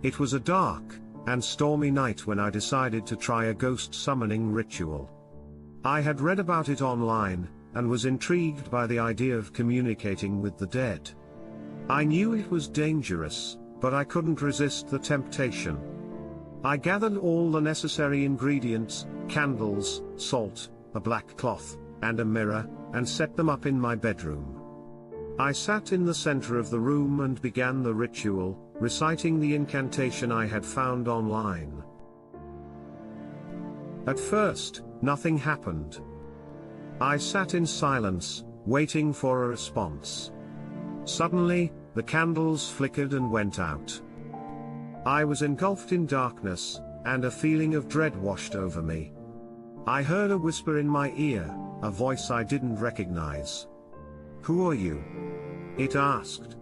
It was a dark and stormy night when I decided to try a ghost summoning ritual. I had read about it online, and was intrigued by the idea of communicating with the dead. I knew it was dangerous, but I couldn't resist the temptation. I gathered all the necessary ingredients: candles, salt, a black cloth, and a mirror, and set them up in my bedroom. I sat in the center of the room and began the ritual, reciting the incantation I had found online. At first, nothing happened. I sat in silence, waiting for a response. Suddenly, the candles flickered and went out. I was engulfed in darkness, and a feeling of dread washed over me. I heard a whisper in my ear, a voice I didn't recognize. "Who are you?" it asked.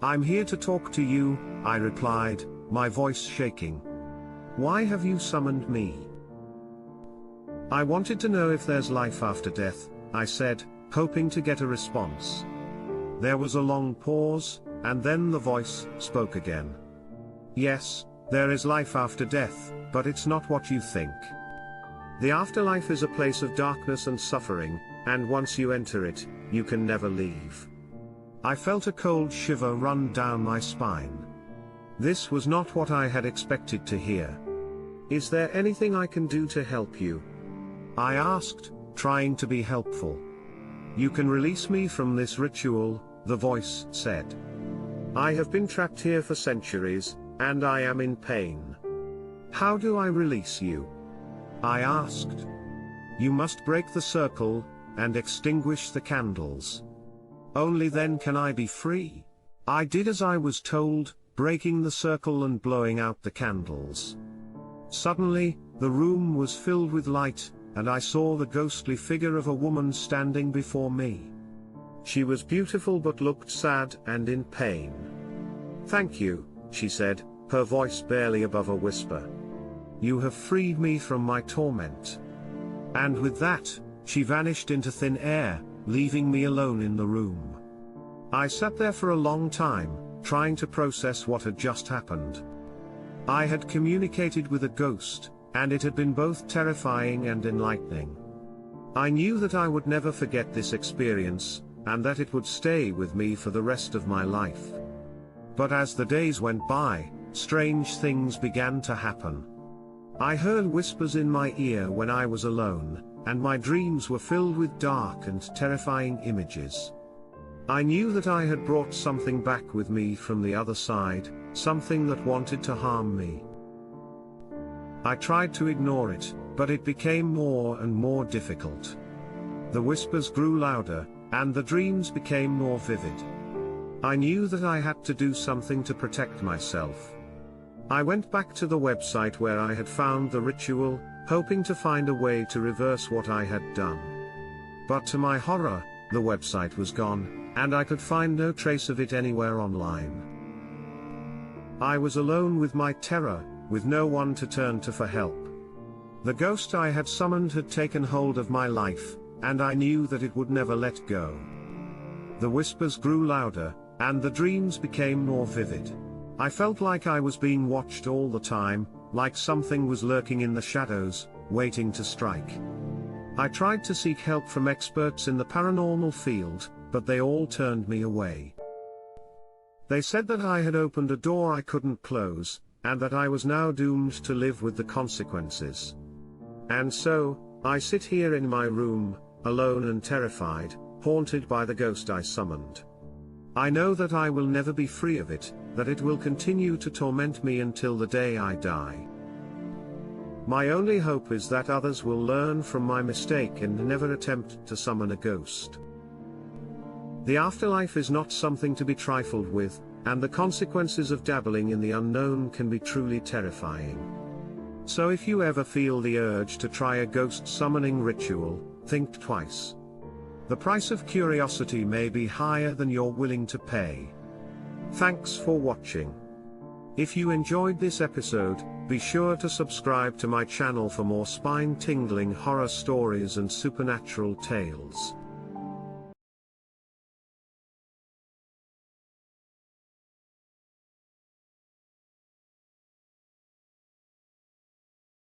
"I'm here to talk to you," I replied, my voice shaking. "Why have you summoned me?" "I wanted to know if there's life after death," I said, hoping to get a response. There was a long pause, and then the voice spoke again. "Yes, there is life after death, but it's not what you think. The afterlife is a place of darkness and suffering, and once you enter it, you can never leave." I felt a cold shiver run down my spine. This was not what I had expected to hear. "Is there anything I can do to help you?" I asked, trying to be helpful. "You can release me from this ritual," the voice said. "I have been trapped here for centuries, and I am in pain." "How do I release you?" I asked. "You must break the circle, and extinguish the candles. Only then can I be free." I did as I was told, breaking the circle and blowing out the candles. Suddenly, the room was filled with light, and I saw the ghostly figure of a woman standing before me. She was beautiful but looked sad and in pain. "Thank you," she said, her voice barely above a whisper. "You have freed me from my torment." And with that, she vanished into thin air, leaving me alone in the room. I sat there for a long time, trying to process what had just happened. I had communicated with a ghost, and it had been both terrifying and enlightening. I knew that I would never forget this experience, and that it would stay with me for the rest of my life. But as the days went by, strange things began to happen. I heard whispers in my ear when I was alone, and my dreams were filled with dark and terrifying images. I knew that I had brought something back with me from the other side, something that wanted to harm me. I tried to ignore it, but it became more and more difficult. The whispers grew louder, and the dreams became more vivid. I knew that I had to do something to protect myself. I went back to the website where I had found the ritual, hoping to find a way to reverse what I had done. But to my horror, the website was gone, and I could find no trace of it anywhere online. I was alone with my terror, with no one to turn to for help. The ghost I had summoned had taken hold of my life, and I knew that it would never let go. The whispers grew louder, and the dreams became more vivid. I felt like I was being watched all the time, like something was lurking in the shadows, waiting to strike. I tried to seek help from experts in the paranormal field, but they all turned me away. They said that I had opened a door I couldn't close, and that I was now doomed to live with the consequences. And so, I sit here in my room, alone and terrified, haunted by the ghost I summoned. I know that I will never be free of it, that it will continue to torment me until the day I die. My only hope is that others will learn from my mistake and never attempt to summon a ghost. The afterlife is not something to be trifled with, and the consequences of dabbling in the unknown can be truly terrifying. So if you ever feel the urge to try a ghost summoning ritual, think twice. The price of curiosity may be higher than you're willing to pay. Thanks for watching. If you enjoyed this episode, be sure to subscribe to my channel for more spine-tingling horror stories and supernatural tales.